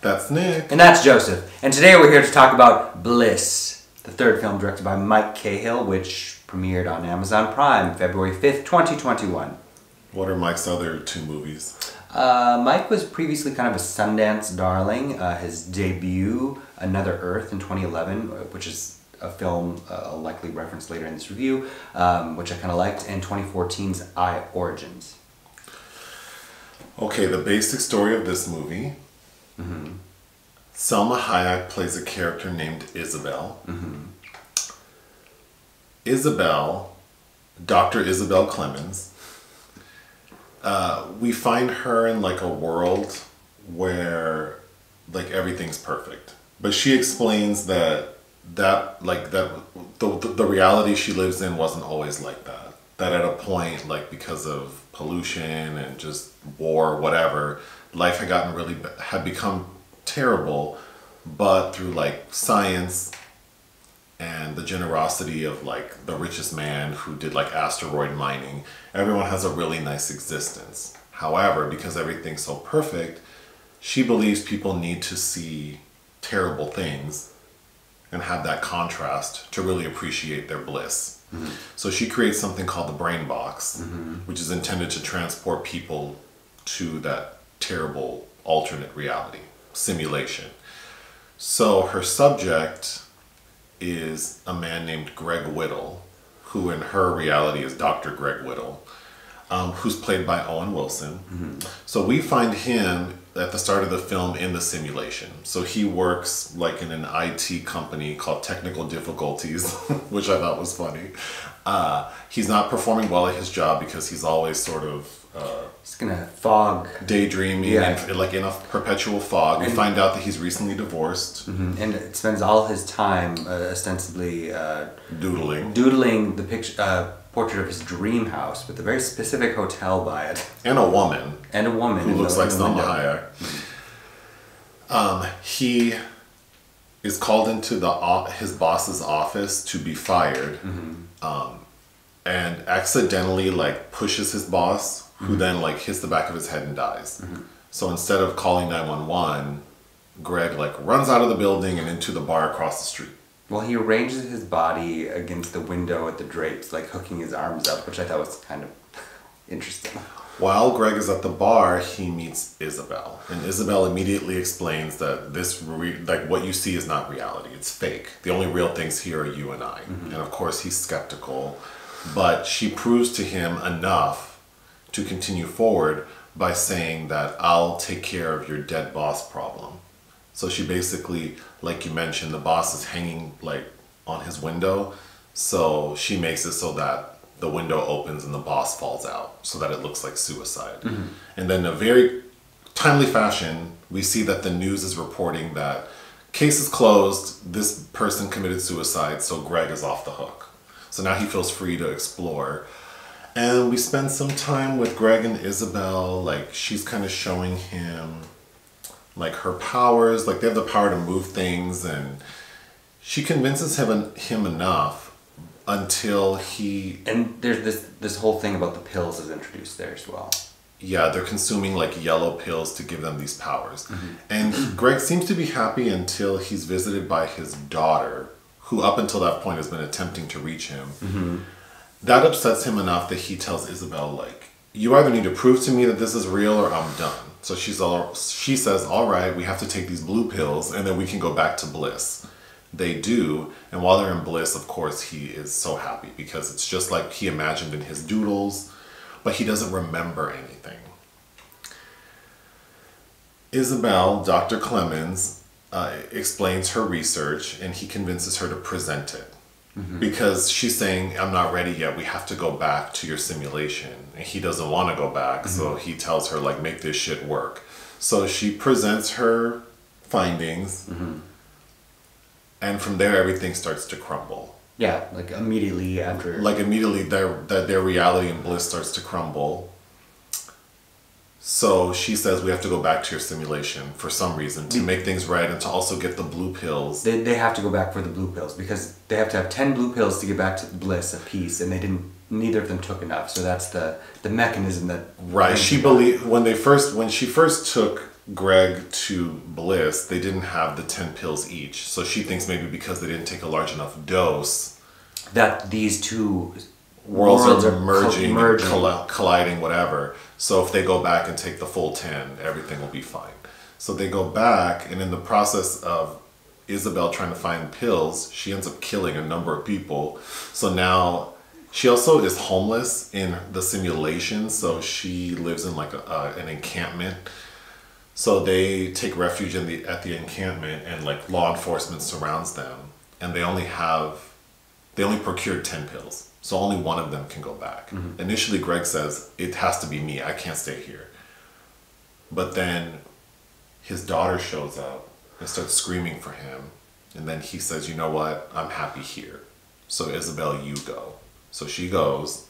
That's Nick. And that's Joseph. And today we're here to talk about Bliss, the third film directed by Mike Cahill, which premiered on Amazon Prime February 5th, 2021. What are Mike's other two movies? Mike was previously kind of a Sundance darling. His debut, Another Earth, in 2011, which is a film I'll likely reference later in this review, which I kind of liked, and 2014's I, Origins. Okay, the basic story of this movie. Mm-hmm. Salma Hayek plays a character named Isabel. Mm-hmm. Isabel, Dr. Isabel Clemens, we find her in like a world where like everything's perfect. But she explains that the reality she lives in wasn't always like that. That at a point, like because of pollution and just war, whatever, life had become terrible, but through like science and the generosity of like the richest man who did like asteroid mining, everyone has a really nice existence. However, because everything's so perfect, she believes people need to see terrible things and have that contrast to really appreciate their bliss. Mm-hmm. So she creates something called the brain box, mm-hmm. which is intended to transport people to that terrible alternate reality, simulation. So her subject is a man named Greg Wittle, who in her reality is Dr. Greg Wittle, who's played by Owen Wilson. Mm-hmm. So we find him at the start of the film in the simulation. So he works like in an IT company called Technical Difficulties, which I thought was funny. He's not performing well at his job because he's always sort of he's gonna fog, daydreaming, and like in a perpetual fog. We find out that he's recently divorced, mm-hmm. and spends all his time ostensibly doodling the picture. Portrait of his dream house with a very specific hotel by it. And a woman. Who looks like Salma Hayek. He is called into his boss's office to be fired. Mm-hmm. And accidentally like pushes his boss, who mm-hmm. then like hits the back of his head and dies. Mm-hmm. So instead of calling 911, Greg like runs out of the building and into the bar across the street. Well, he arranges his body against the window at the drapes, like hooking his arms up, which I thought was kind of interesting. While Greg is at the bar, he meets Isabel. And Isabel immediately explains that what you see is not reality. It's fake. The only real things here are you and I. Mm-hmm. And of course, he's skeptical. But she proves to him enough to continue forward by saying that I'll take care of your dead boss problem. So she basically, like you mentioned, the boss is hanging like on his window. So she makes it so that the window opens and the boss falls out so that it looks like suicide. Mm-hmm. And then in a very timely fashion, we see that the news is reporting that case is closed, this person committed suicide, so Greg is off the hook. So now he feels free to explore. And we spend some time with Greg and Isabel, like she's kind of showing him like her powers, like they have the power to move things, and she convinces him enough until he... And there's this whole thing about the pills is introduced there as well. Yeah, they're consuming like yellow pills to give them these powers. Mm-hmm. And Greg seems to be happy until he's visited by his daughter, who up until that point has been attempting to reach him. Mm-hmm. That upsets him enough that he tells Isabel, like, you either need to prove to me that this is real or I'm done. So she says, all right, we have to take these blue pills and then we can go back to Bliss. They do. And while they're in Bliss, of course, he is so happy because it's just like he imagined in his doodles, but he doesn't remember anything. Isabel, Dr. Clemens, explains her research and he convinces her to present it. Mm-hmm. Because she's saying, I'm not ready yet, we have to go back to your simulation. And he doesn't want to go back, mm-hmm. so he tells her, like, make this shit work. So she presents her findings, mm-hmm. and from there everything starts to crumble. Yeah, like immediately after... Like immediately their reality and bliss starts to crumble. So she says we have to go back to your simulation for some reason to make things right and to also get the blue pills. They have to go back for the blue pills because they have to have 10 blue pills to get back to Bliss a piece, and neither of them took enough. So that's the mechanism that... Right. She believed when she first took Greg to Bliss, they didn't have the 10 pills each. So she thinks maybe because they didn't take a large enough dose, that these two worlds are merging. Colliding, whatever. So if they go back and take the full 10, everything will be fine. So they go back, and in the process of Isabel trying to find pills, she ends up killing a number of people. So now she also is homeless in the simulation, so she lives in like an encampment. So they take refuge at the encampment, and like law enforcement surrounds them, and they only procured 10 pills. So only one of them can go back. Mm-hmm. Initially, Greg says, it has to be me, I can't stay here. But then his daughter shows up and starts screaming for him. And then he says, you know what, I'm happy here. So Isabel, you go. So she goes,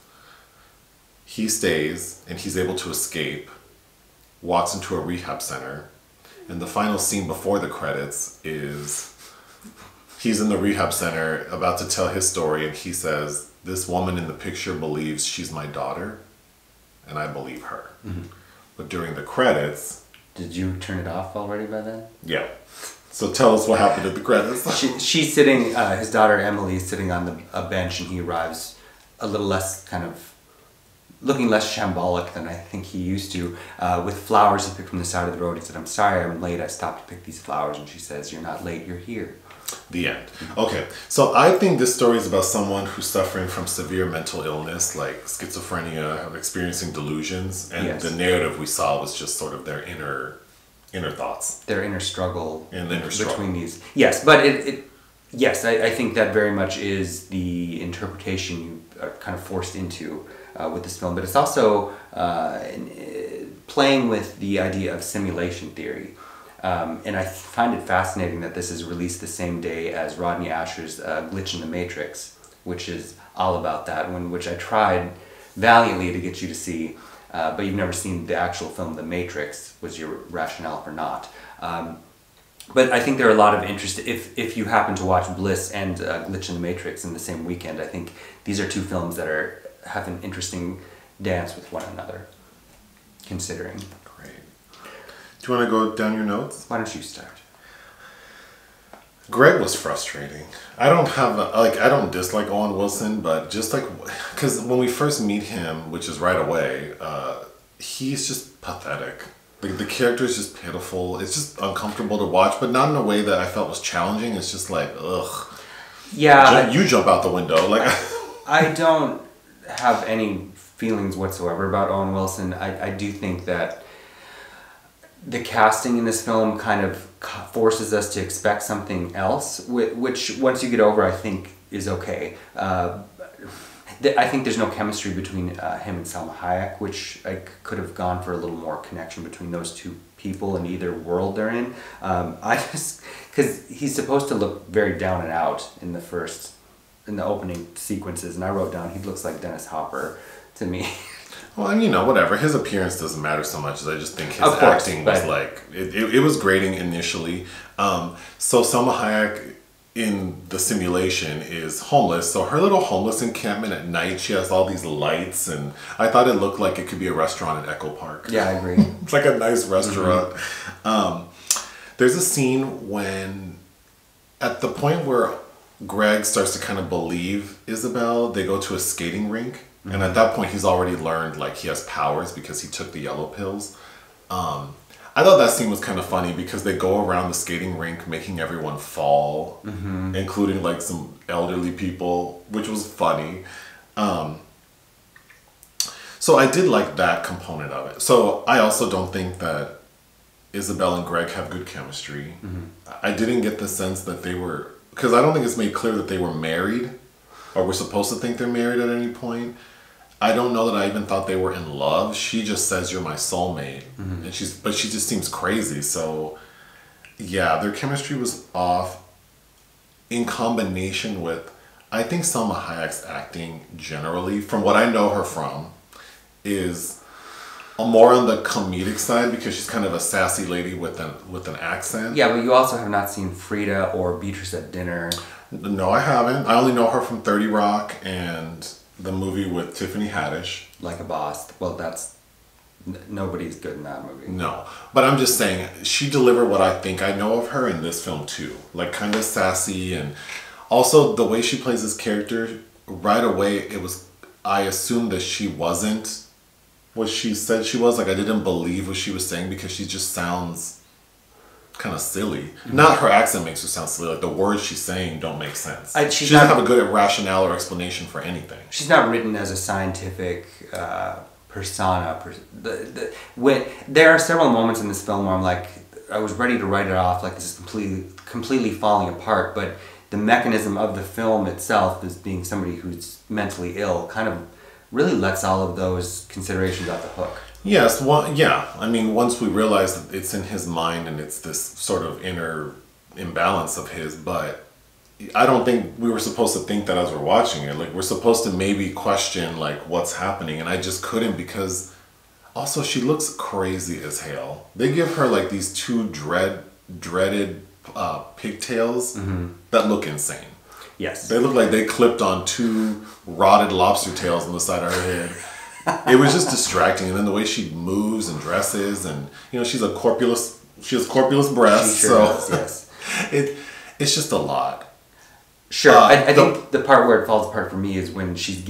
he stays, and he's able to escape, walks into a rehab center. And the final scene before the credits is he's in the rehab center about to tell his story, and he says, this woman in the picture believes she's my daughter, and I believe her. Mm-hmm. But during the credits... Did you turn it off already by then? Yeah. So tell us what happened at the credits. She's sitting, his daughter Emily is sitting on a bench, and he arrives a little less looking less shambolic than I think he used to, with flowers he picked from the side of the road. He said, I'm sorry I'm late, I stopped to pick these flowers. And she says, you're not late, you're here. The end. Okay, so I think this story is about someone who's suffering from severe mental illness, like schizophrenia, experiencing delusions, and yes. The narrative we saw was just sort of their inner thoughts. Their inner struggle. Between these. Yes, but yes, I think that very much is the interpretation you are kind of forced into with this film, but it's also playing with the idea of simulation theory. And I find it fascinating that this is released the same day as Rodney Asher's Glitch in the Matrix, which is all about that, which I tried valiantly to get you to see, but you've never seen the actual film The Matrix, was your rationale for not. But I think there are a lot of interest, if you happen to watch Bliss and Glitch in the Matrix in the same weekend, I think these are two films that have an interesting dance with one another, considering. Do you want to go down your notes? Why don't you start? Greg was frustrating. I don't dislike Owen Wilson, but just because when we first meet him, which is right away, he's just pathetic. The character is just pitiful. It's just uncomfortable to watch, but not in a way that I felt was challenging. It's just like, ugh. Yeah. You jump out the window. I don't have any feelings whatsoever about Owen Wilson. I do think that the casting in this film kind of forces us to expect something else, which once you get over, I think is okay. I think there's no chemistry between him and Salma Hayek, which I could have gone for a little more connection between those two people in either world they're in. Because he's supposed to look very down and out in the opening sequences, and I wrote down he looks like Dennis Hopper to me. Well, and whatever. His appearance doesn't matter so much as I just think his acting was it was grating initially. So Salma Hayek in the simulation is homeless. So her little homeless encampment at night, she has all these lights, and I thought it looked like it could be a restaurant at Echo Park. Yeah, I agree. It's like a nice restaurant. Mm-hmm. There's a scene when, at the point where Greg starts to kind of believe Isabel, they go to a skating rink. And at that point, he's already learned, he has powers because he took the yellow pills. I thought that scene was kind of funny because they go around the skating rink making everyone fall, mm-hmm. including, some elderly people, which was funny. So I did like that component of it. So I also don't think that Isabel and Greg have good chemistry. Mm-hmm. I didn't get the sense that they were... Because I don't think it's made clear that they were married, or we're supposed to think they're married at any point. I don't know that I even thought they were in love. She just says, you're my soulmate. Mm-hmm. But she just seems crazy. So, yeah, their chemistry was off in combination with, I think Salma Hayek's acting generally, from what I know her from, is more on the comedic side because she's kind of a sassy lady with an accent. Yeah, but you also have not seen Frida or Beatrice at Dinner. No, I haven't. I only know her from 30 Rock and the movie with Tiffany Haddish. Like a Boss. Well, that's Nobody's good in that movie. No. But I'm just saying, she delivered what I think I know of her in this film too. Like, kind of sassy, and also the way she plays this character, right away, I assumed that she wasn't what she said she was. Like, I didn't believe what she was saying because she just sounds kind of silly. Not her accent makes her sound silly. Like, the words she's saying don't make sense. She doesn't have a good rationale or explanation for anything. She's not written as a scientific persona. There are several moments in this film where I'm like, I was ready to write it off, like this is completely falling apart, but the mechanism of the film itself as being somebody who's mentally ill kind of really lets all of those considerations off the hook. Yes, well, yeah. I mean, once we realize that it's in his mind and it's this sort of inner imbalance of his, but I don't think we were supposed to think that as we're watching it. Like, we're supposed to maybe question, like, what's happening, and I just couldn't, because also she looks crazy as hell. They give her, like, these two dreaded pigtails that look insane. Yes. They look like they clipped on two rotted lobster tails on the side of her head. It was just distracting, and then the way she moves and dresses, and she has corpulous breasts, she sure does, yes. It's just a lot. Sure, I think the part where it falls apart for me is when she's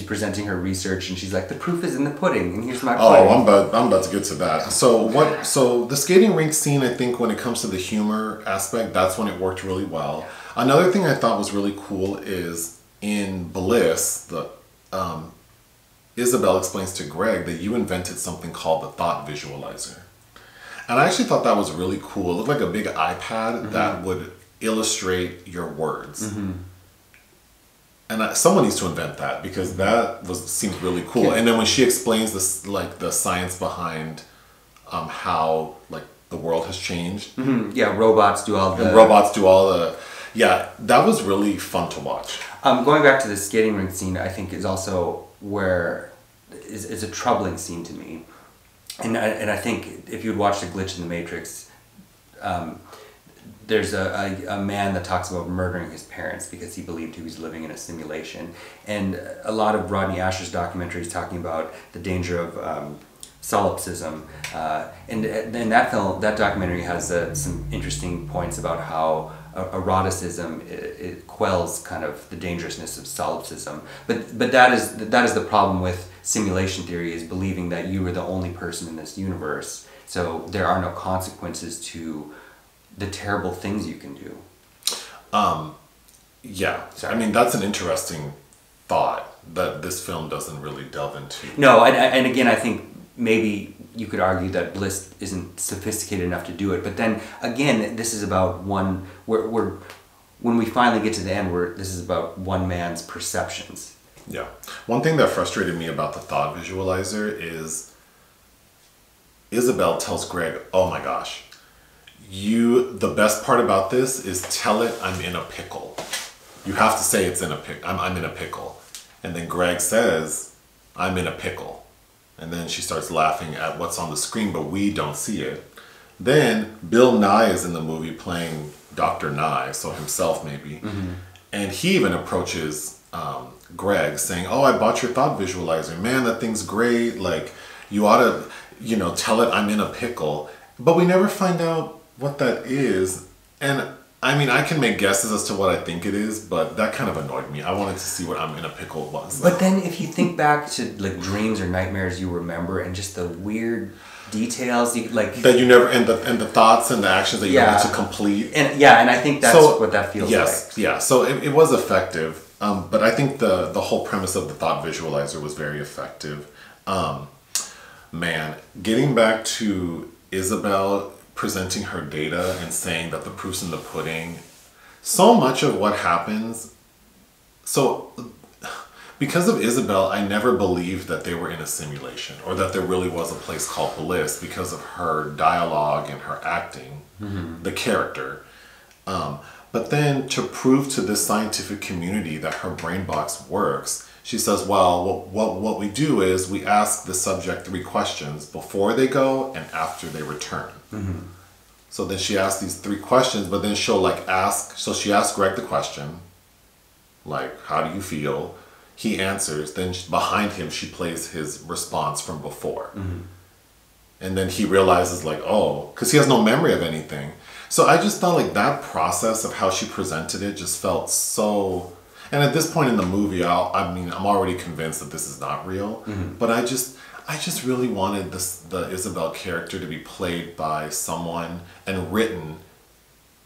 presenting her research, and she's like, the proof is in the pudding, and here's my pudding. Oh, I'm about to get to that. So the skating rink scene, I think when it comes to the humor aspect, that's when it worked really well. Another thing I thought was really cool is in Bliss, Isabel explains to Greg that you invented something called the thought visualizer. And I actually thought that was really cool. It looked like a big iPad that would illustrate your words. And someone needs to invent that, because that seems really cool. Yeah. And then when she explains this, like, the science behind how, like, the world has changed. Yeah, robots do all the... Yeah, that was really fun to watch. Going back to the skating rink scene, I think is also where is a troubling scene to me. And I think if you'd watched A Glitch in the Matrix, there's a man that talks about murdering his parents because he believed he was living in a simulation. And a lot of Rodney Asher's documentaries talking about the danger of solipsism. And in that film, that documentary has some interesting points about how eroticism it quells kind of the dangerousness of solipsism. But that is the problem with simulation theory, is believing that you are the only person in this universe. So there are no consequences to the terrible things you can do. Yeah. Sorry. I mean, that's an interesting thought that this film doesn't really delve into. No, and again, I think maybe you could argue that Bliss isn't sophisticated enough to do it. But then again, this is about when we finally get to the end, this is about one man's perceptions. Yeah. One thing that frustrated me about the thought visualizer is Isabel tells Greg, oh my gosh, the best part about this is tell it I'm in a pickle. You have to say it's in a pickle. I'm in a pickle. And then Greg says, I'm in a pickle. And then she starts laughing at what's on the screen, but we don't see it. Then Bill Nye is in the movie playing Dr. Nye, so himself maybe. And he even approaches Greg saying, oh, I bought your thought visualizer. Man, that thing's great. Like, you ought to, tell it I'm in a pickle. But we never find out what that is. And I mean, I can make guesses as to what I think it is, but that kind of annoyed me. I wanted to see what I'm in a pickle was. But then if you think back to like dreams or nightmares you remember, and just the weird details that you never, and the thoughts and the actions that you need to complete. And I think that's what that feels like. Yeah. So it was effective. But I think the whole premise of the thought visualizer was very effective. Man, getting back to Isabel presenting her data and saying that the proof's in the pudding, so much of what happens, because of Isabel, I never believed that they were in a simulation or that there really was a place called Bliss because of her dialogue and her acting, the character. But then to prove to this scientific community that her brain box works, she says, well, what we do is we ask the subject 3 questions before they go and after they return. So then she asks these 3 questions, but then she'll so she asks Greg the question, like, how do you feel? He answers, then behind him she plays his response from before. And then he realizes like, oh, because he has no memory of anything. So I just felt like that process of how she presented it just felt so... And at this point in the movie, I'm already convinced that this is not real. But I just really wanted the Isabel character to be played by someone and written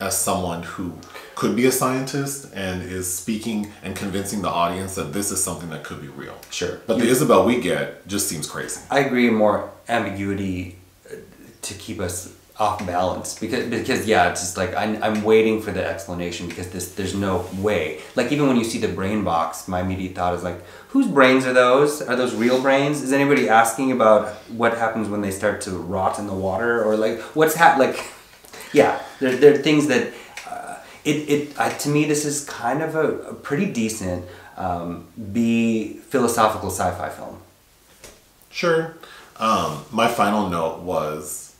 as someone who could be a scientist and is speaking and convincing the audience that this is something that could be real. Sure. But the Isabel we get just seems crazy. I agree, more ambiguity to keep us off balance because yeah, it's just like I'm waiting for the explanation because there's no way. Like even when you see the brain box, my immediate thought is like, whose brains are those? Are those real brains? Is anybody asking about what happens when they start to rot in the water, or like what's like? Yeah, there are things that to me this is kind of a pretty decent philosophical sci-fi film. Sure. My final note was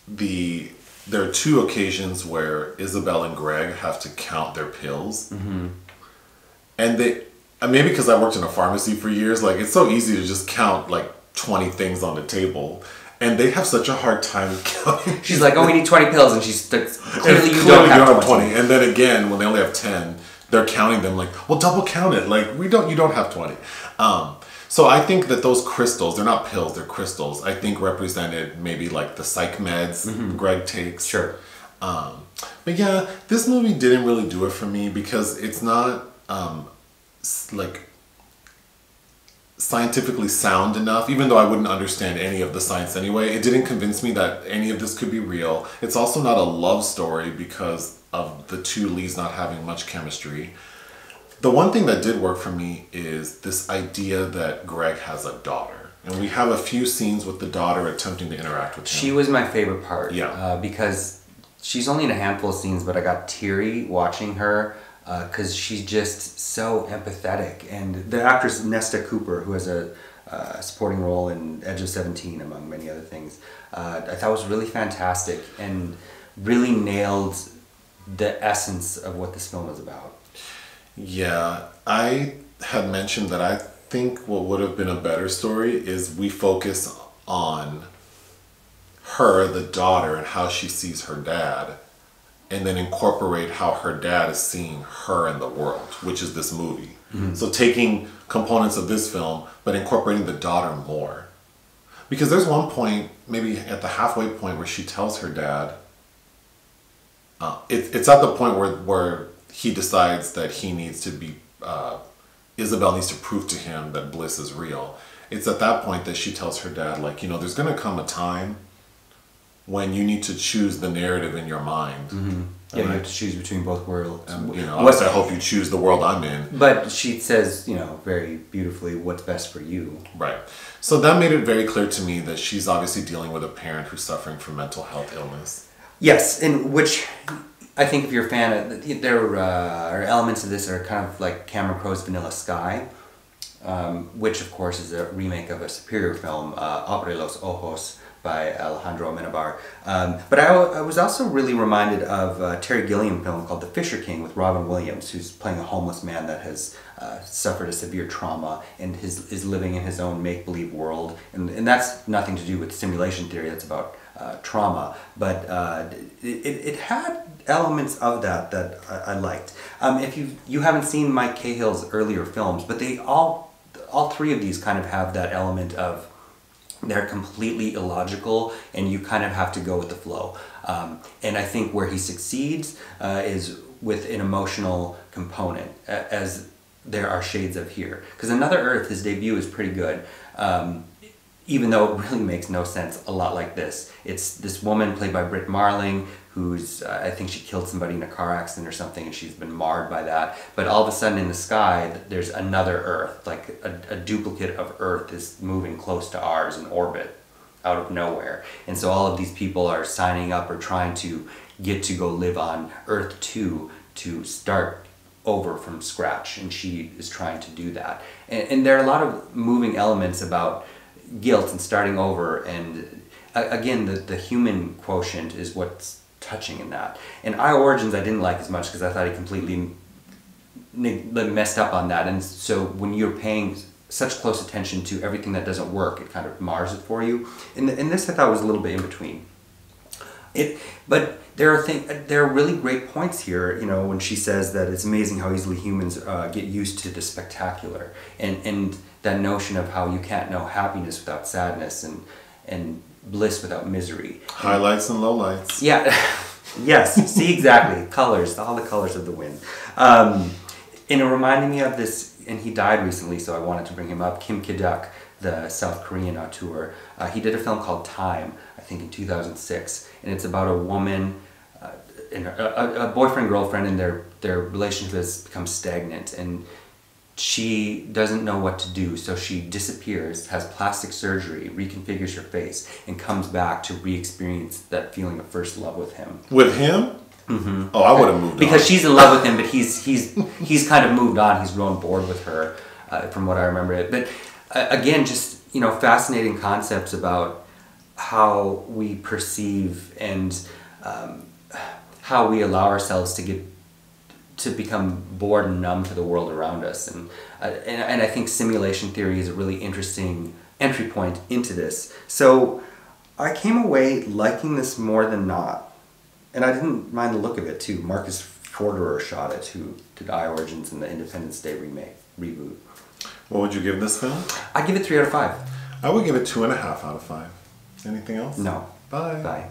there are two occasions where Isabel and Greg have to count their pills, and maybe because I worked in a pharmacy for years, like it's so easy to just count like 20 things on the table. And they have such a hard time counting. She's like, oh, we need 20 pills. And clearly you don't have 20. And then again, when they only have 10, they're counting them like, well, double count it. Like, you don't have 20. So I think that those crystals, they're not pills, they're crystals, I think represented maybe like the psych meds Greg takes. Sure. But yeah, this movie didn't really do it for me because it's not like scientifically sound enough, even though I wouldn't understand any of the science anyway. It didn't convince me that any of this could be real. It's also not a love story because of the two leads not having much chemistry. The one thing that did work for me is this idea that Greg has a daughter. And we have a few scenes with the daughter attempting to interact with him. She was my favorite part. Yeah. Because she's only in a handful of scenes, but I got teary watching her. Because she's just so empathetic, and the actress Nesta Cooper, who has a supporting role in Edge of 17 among many other things, I thought was really fantastic and really nailed the essence of what this film is about. Yeah, I had mentioned that I think what would have been a better story is we focus on her, the daughter, and how she sees her dad, and then incorporate how her dad is seeing her in the world, which is this movie. So taking components of this film, but incorporating the daughter more. Because there's one point, maybe at the halfway point, where she tells her dad, it's at the point where he decides that he needs to be, Isabel needs to prove to him that Bliss is real. It's at that point that she tells her dad, like, there's gonna come a time when you need to choose the narrative in your mind. Yeah, you have to choose between both worlds. And, I hope you choose the world I'm in. But she says, very beautifully, what's best for you. Right. So that made it very clear to me that she's obviously dealing with a parent who's suffering from mental health illness. Yes, in which I think if you're a fan, there are elements of this that are kind of like Cameron Crowe's Vanilla Sky, which of course is a remake of a superior film, Abre Los Ojos, by Alejandro Amenabar. But I was also really reminded of a Terry Gilliam film called The Fisher King with Robin Williams, who's playing a homeless man that has suffered a severe trauma and is living in his own make-believe world. And that's nothing to do with simulation theory, that's about trauma. But it had elements of that I liked. If you haven't seen Mike Cahill's earlier films, but they all three of these kind of have that element of they're completely illogical and you kind of have to go with the flow. And I think where he succeeds is with an emotional component, as there are shades of here. Because Another Earth, his debut, is pretty good, even though it really makes no sense, a lot like this. It's this woman played by Britt Marling, who's, I think she killed somebody in a car accident or something, and she's been marred by that. But all of a sudden in the sky, there's another Earth, like a duplicate of Earth is moving close to ours in orbit, out of nowhere. And so all of these people are signing up or trying to get to go live on Earth 2 to start over from scratch, and she is trying to do that. And there are a lot of moving elements about guilt and starting over, and again, the human quotient is what's touching in that. And I Origins I didn't like as much because I thought he completely messed up on that. And so when you're paying such close attention to everything that doesn't work. It kind of mars it for you. And this I thought was a little bit in between. But there are really great points here, you know, when she says that it's amazing how easily humans get used to the spectacular, and that notion of how you can't know happiness without sadness and bliss without misery. Highlights and lowlights. Yeah, yes, see, exactly. Colors, all the colors of the wind. And it reminded me of this, and he died recently, so I wanted to bring him up, Kim Ki-duk, the South Korean auteur. He did a film called Time, I think in 2006, and it's about a woman, and a boyfriend-girlfriend, and their relationship has become stagnant, and she doesn't know what to do, so she disappears, has plastic surgery, reconfigures her face, and comes back to re-experience that feeling of first love with him. With him? Mm-hmm. Oh, I would have moved on. Because she's in love with him, but he's kind of moved on. He's grown bored with her, from what I remember. But again, just, you know, fascinating concepts about how we perceive and how we allow ourselves to become bored and numb to the world around us. And I think simulation theory is a really interesting entry point into this. So I came away liking this more than not. And I didn't mind the look of it too. Markus Förderer shot it, who did Eye Origins and the Independence Day reboot. What would you give this film? I'd give it 3 out of 5. I would give it 2.5 out of 5. Anything else? No. Bye. Bye.